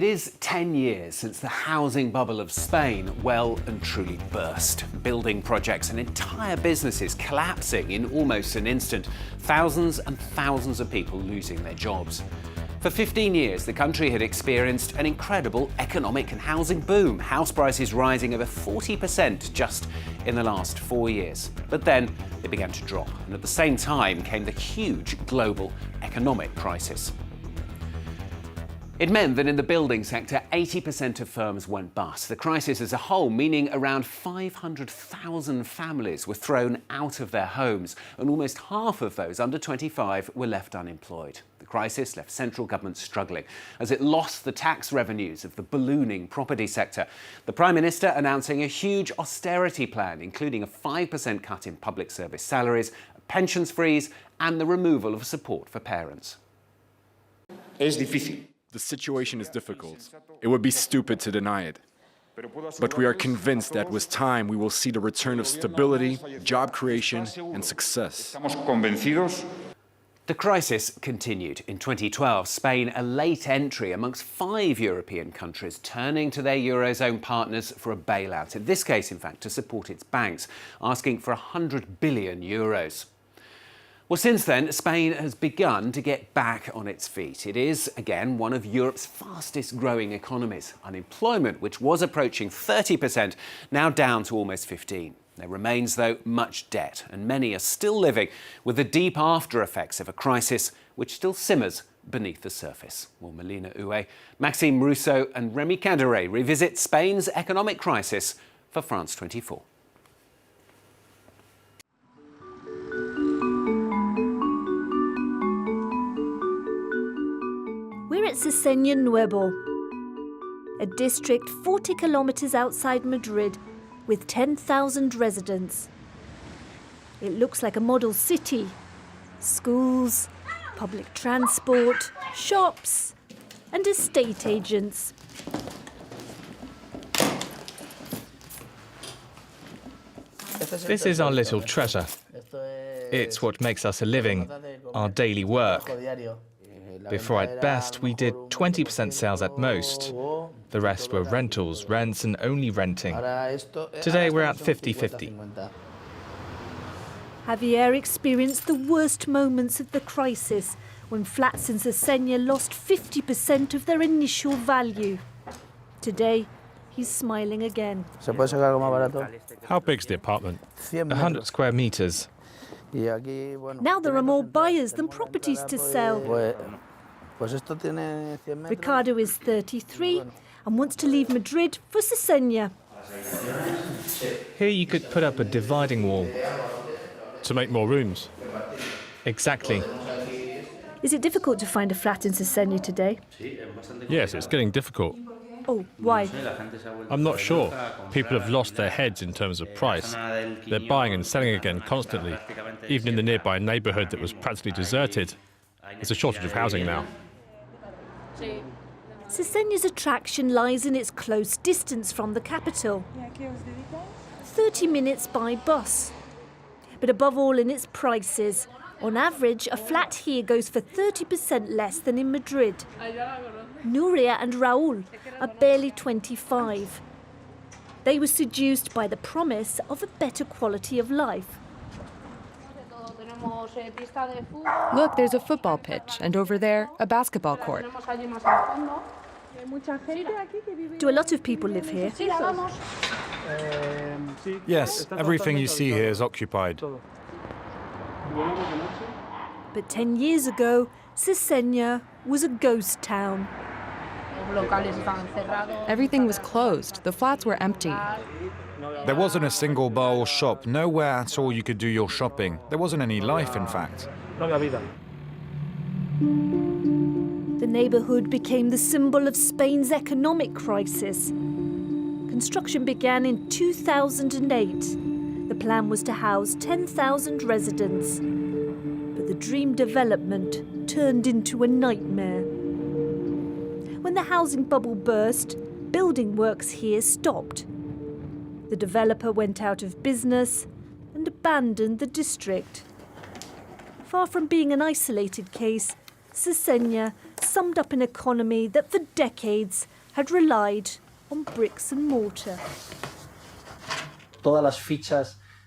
It is 10 years since the housing bubble of Spain well and truly burst. Building projects and entire businesses collapsing in almost an instant. Thousands and thousands of people losing their jobs. For 15 years, the country had experienced an incredible economic and housing boom. House prices rising over 40% just in the last 4 years. But then they began to drop, and at the same time came the huge global economic crisis. It meant that in the building sector, 80% of firms went bust. The crisis as a whole meaning around 500,000 families were thrown out of their homes, and almost half of those under 25 were left unemployed. The crisis left central government struggling as it lost the tax revenues of the ballooning property sector. The Prime Minister announcing a huge austerity plan, including a 5% cut in public service salaries, a pensions freeze, and the removal of support for parents. Es difícil. The situation is difficult. It would be stupid to deny it. But we are convinced that with time we will see the return of stability, job creation and success. Estamos convencidos. The crisis continued. In 2012, Spain, a late entry amongst 5 European countries, turning to their Eurozone partners for a bailout. In this case, in fact, to support its banks, asking for 100 billion euros. Well, since then, Spain has begun to get back on its feet. It is, again, one of Europe's fastest growing economies. Unemployment, which was approaching 30%, now down to almost 15%. There remains, though, much debt, and many are still living with the deep after effects of a crisis which still simmers beneath the surface. Well, Melina Uwe, Maxime Rousseau and Remy Canderet revisit Spain's economic crisis for France 24. We're at Seseña Nuevo, a district 40 kilometers outside Madrid with 10,000 residents. It looks like a model city. Schools, public transport, shops, and estate agents. This is our little treasure. It's what makes us a living, our daily work. Before at best, we did 20% sales at most. The rest were rentals, rents, and only renting. Today we're at 50-50. Javier experienced the worst moments of the crisis when flats in Seseña lost 50% of their initial value. Today, he's smiling again. How big's the apartment? 100 square meters. Now there are more buyers than properties to sell. Ricardo is 33 and wants to leave Madrid for Seseña. Here you could put up a dividing wall. To make more rooms? Exactly. Is it difficult to find a flat in Seseña today? Yes, it's getting difficult. Oh, why? I'm not sure. People have lost their heads in terms of price. They're buying and selling again constantly. Even in the nearby neighbourhood that was practically deserted, there's a shortage of housing now. Seseña's attraction lies in its close distance from the capital. 30 minutes by bus. But above all in its prices. On average, a flat here goes for 30% less than in Madrid. Nuria and Raúl are barely 25. They were seduced by the promise of a better quality of life. Look, there's a football pitch, and over there, a basketball court. Do a lot of people live here? Yes, everything you see here is occupied. But 10 years ago, Seseña was a ghost town. Everything was closed. The flats were empty. There wasn't a single bar or shop, nowhere at all you could do your shopping. There wasn't any life, in fact. The neighborhood became the symbol of Spain's economic crisis. Construction began in 2008. The plan was to house 10,000 residents. But the dream development turned into a nightmare. When the housing bubble burst, building works here stopped. The developer went out of business and abandoned the district. Far from being an isolated case, Seseña summed up an economy that for decades had relied on bricks and mortar.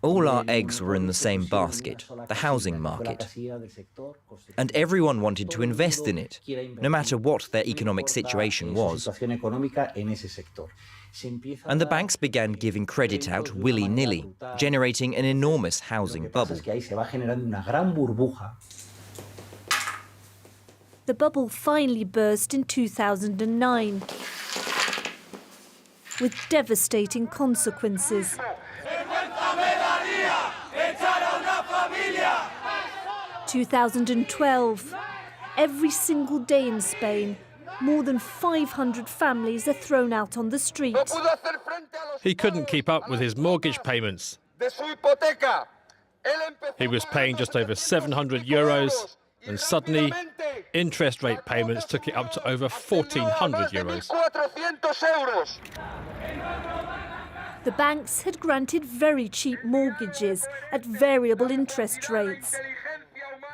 All our eggs were in the same basket, the housing market. And everyone wanted to invest in it, no matter what their economic situation was. And the banks began giving credit out willy-nilly, generating an enormous housing bubble. The bubble finally burst in 2009, with devastating consequences. 2012, every single day in Spain, more than 500 families are thrown out on the street. He couldn't keep up with his mortgage payments. He was paying just over 700 euros, and suddenly interest rate payments took it up to over 1,400 euros. The banks had granted very cheap mortgages at variable interest rates.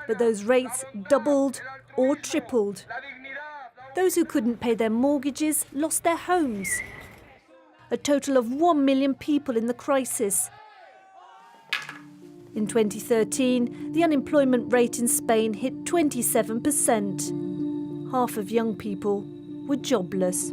But those rates doubled or tripled. Those who couldn't pay their mortgages lost their homes. A total of 1 million people in the crisis. In 2013, the unemployment rate in Spain hit 27%. Half of young people were jobless.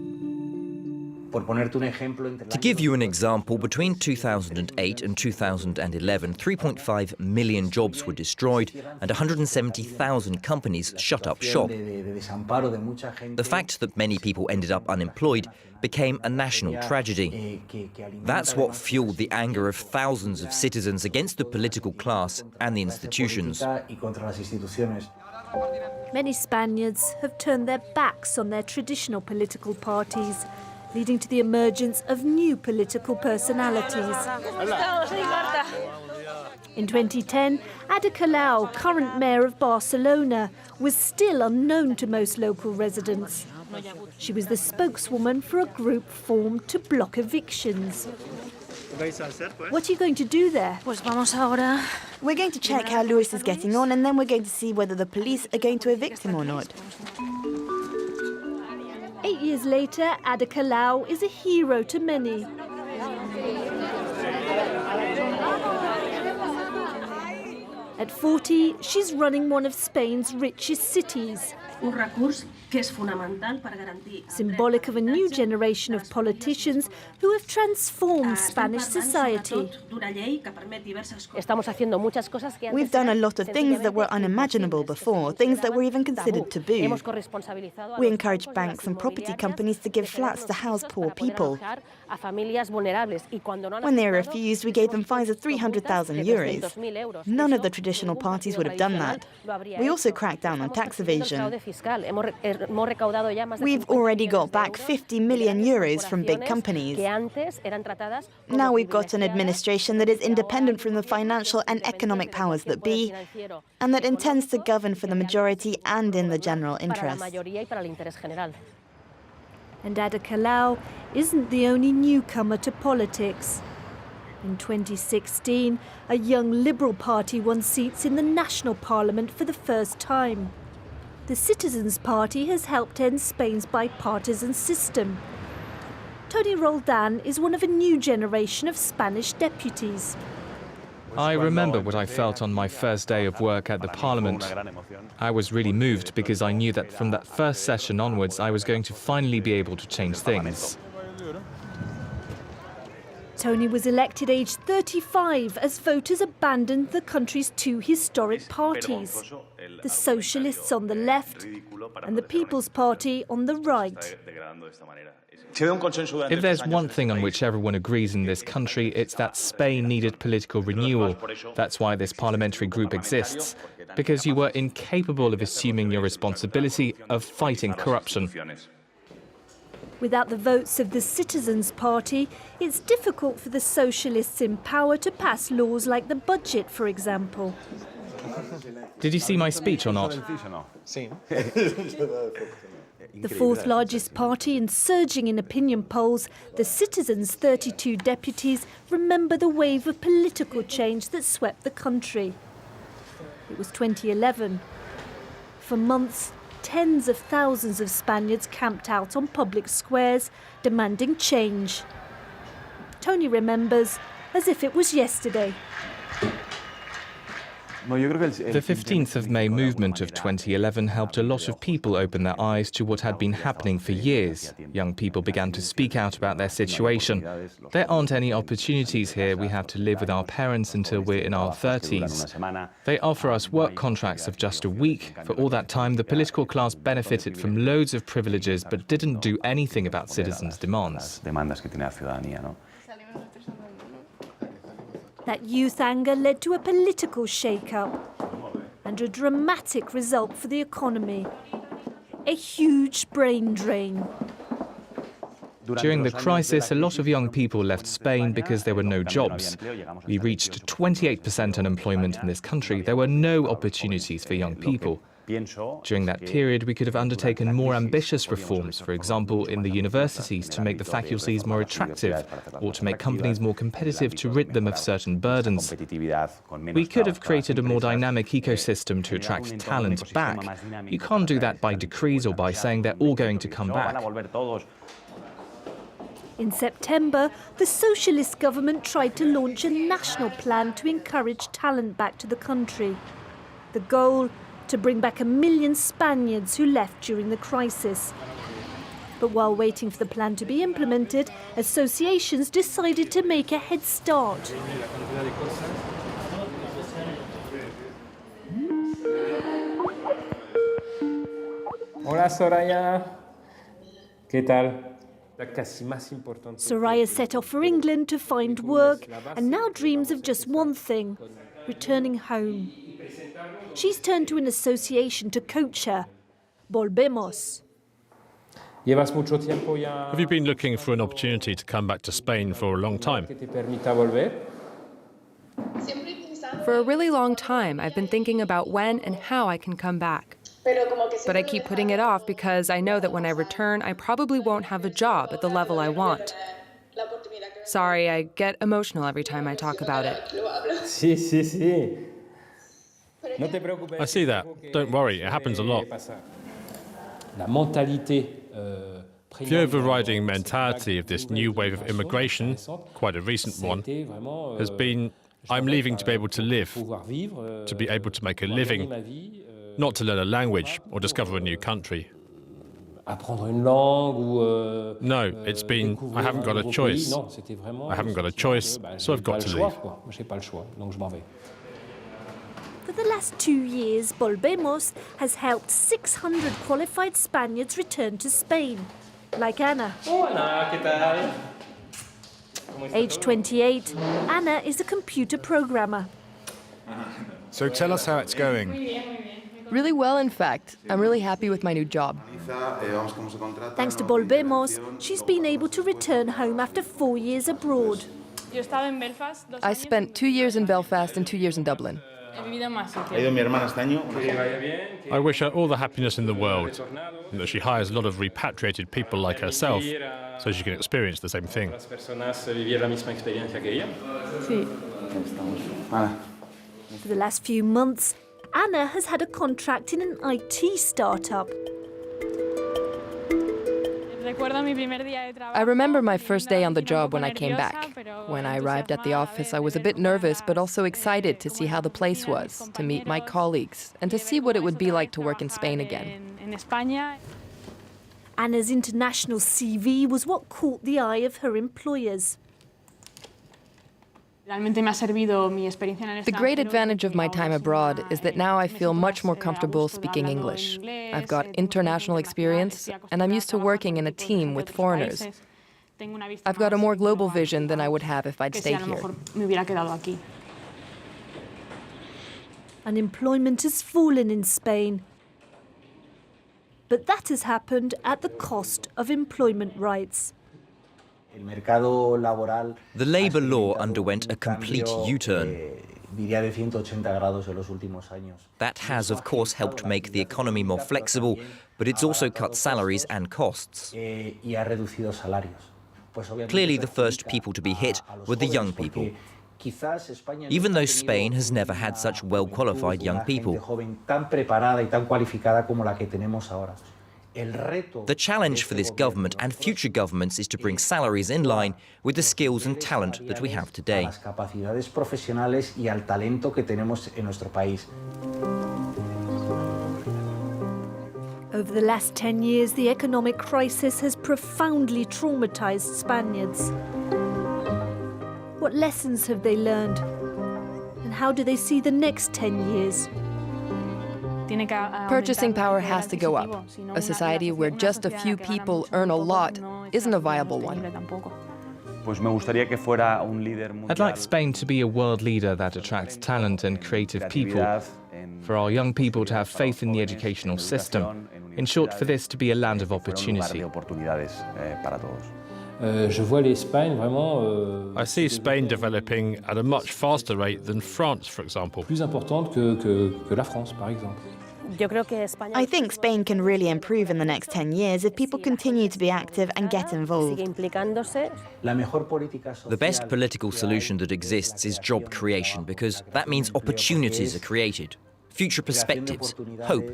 To give you an example, between 2008 and 2011, 3.5 million jobs were destroyed and 170,000 companies shut up shop. The fact that many people ended up unemployed became a national tragedy. That's what fueled the anger of thousands of citizens against the political class and the institutions. Many Spaniards have turned their backs on their traditional political parties, leading to the emergence of new political personalities. In 2010, Ada Colau, current mayor of Barcelona, was still unknown to most local residents. She was the spokeswoman for a group formed to block evictions. What are you going to do there? We're going to check how Luis is getting on, and then we're going to see whether the police are going to evict him or not. 8 years later, Ada Colau is a hero to many. At 40, she's running one of Spain's richest cities. Symbolic of a new generation of politicians who have transformed Spanish society. We've done a lot of things that were unimaginable before, things that were even considered taboo. We encouraged banks and property companies to give flats to house poor people. When they refused, we gave them fines of 300,000 euros. None of the traditional parties would have done that. We also cracked down on tax evasion. We've already got back 50 million euros from big companies. Now we've got an administration that is independent from the financial and economic powers that be, and that intends to govern for the majority and in the general interest. And Ada Colau isn't the only newcomer to politics. In 2016, a young Liberal Party won seats in the national parliament for the first time. The Citizens' Party has helped end Spain's bipartisan system. Tony Roldan is one of a new generation of Spanish deputies. I remember what I felt on my first day of work at the Parliament. I was really moved because I knew that from that first session onwards I was going to finally be able to change things. Tony was elected aged 35 as voters abandoned the country's two historic parties, the Socialists on the left and the People's Party on the right. If there's one thing on which everyone agrees in this country, it's that Spain needed political renewal. That's why this parliamentary group exists, because you were incapable of assuming your responsibility of fighting corruption. Without the votes of the Citizens' Party, it's difficult for the socialists in power to pass laws like the budget, for example. Did you see my speech or not? The fourth largest party and surging in opinion polls, the Citizens' 32 deputies remember the wave of political change that swept the country. It was 2011. For months, tens of thousands of Spaniards camped out on public squares, demanding change. Tony remembers as if it was yesterday. The 15th of May movement of 2011 helped a lot of people open their eyes to what had been happening for years. Young people began to speak out about their situation. There aren't any opportunities here. We have to live with our parents until we're in our 30s. They offer us work contracts of just a week. For all that time, the political class benefited from loads of privileges but didn't do anything about citizens' demands. That youth anger led to a political shake-up and a dramatic result for the economy. A huge brain drain. During the crisis, a lot of young people left Spain because there were no jobs. We reached 28% unemployment in this country. There were no opportunities for young people. During that period, we could have undertaken more ambitious reforms, for example, in the universities to make the faculties more attractive, or to make companies more competitive to rid them of certain burdens. We could have created a more dynamic ecosystem to attract talent back. You can't do that by decrees or by saying they're all going to come back. In September, the socialist government tried to launch a national plan to encourage talent back to the country. The goal: to bring back 1 million Spaniards who left during the crisis. But while waiting for the plan to be implemented, associations decided to make a head start. Hola, Soraya. ¿Qué tal? Soraya set off for England to find work and now dreams of just one thing: returning home. She's turned to an association to coach her, Volvemos. Have you been looking for an opportunity to come back to Spain for a long time? For a really long time, I've been thinking about when and how I can come back. But I keep putting it off because I know that when I return, I probably won't have a job at the level I want. Sorry, I get emotional every time I talk about it. I see that. Don't worry, it happens a lot. The overriding mentality of this new wave of immigration, quite a recent one, has been, I'm leaving to be able to live, to be able to make a living, not to learn a language or discover a new country. No, it's been, I haven't got a choice. I haven't got a choice, so I've got to leave. For the last 2 years, Volvemos has helped 600 qualified Spaniards return to Spain, like Ana. Aged 28, Ana is a computer programmer. So tell us how it's going. Really well, in fact. I'm really happy with my new job. Thanks to Volvemos, she's been able to return home after 4 years abroad. I spent 2 years in Belfast and 2 years in Dublin. I wish her all the happiness in the world, and that she hires a lot of repatriated people like herself, so she can experience the same thing. For the last few months, Ana has had a contract in an IT startup. I remember my first day on the job when I came back. When I arrived at the office, I was a bit nervous, but also excited to see how the place was, to meet my colleagues, and to see what it would be like to work in Spain again. Ana's international CV was what caught the eye of her employers. The great advantage of my time abroad is that now I feel much more comfortable speaking English. I've got international experience, and I'm used to working in a team with foreigners. I've got a more global vision than I would have if I'd stayed here. Unemployment has fallen in Spain. But that has happened at the cost of employment rights. The labour law underwent a complete U-turn. That has, of course, helped make the economy more flexible, but it's also cut salaries and costs. Clearly, the first people to be hit were the young people. Even though Spain has never had such well-qualified young people. The challenge for this government and future governments is to bring salaries in line with the skills and talent that we have today. Over the last 10 years, the economic crisis has profoundly traumatized Spaniards. What lessons have they learned? And how do they see the next 10 years? Purchasing power has to go up. A society where just a few people earn a lot isn't a viable one. I'd like Spain to be a world leader that attracts talent and creative people, for our young people to have faith in the educational system. In short, for this to be a land of opportunity. I see Spain developing at a much faster rate than France, for example. I think Spain can really improve in the next 10 years if people continue to be active and get involved. The best political solution that exists is job creation, because that means opportunities are created, future perspectives, hope,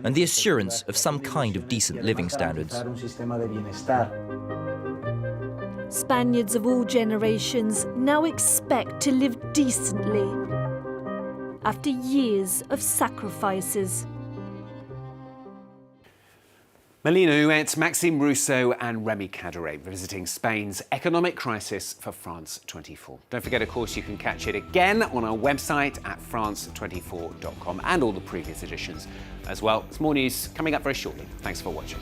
and the assurance of some kind of decent living standards. Spaniards of all generations now expect to live decently after years of sacrifices. Melina Huet, Maxime Rousseau and Remy Caderet visiting Spain's economic crisis for France 24. Don't forget, of course, you can catch it again on our website at france24.com and all the previous editions as well. There's more news coming up very shortly. Thanks for watching.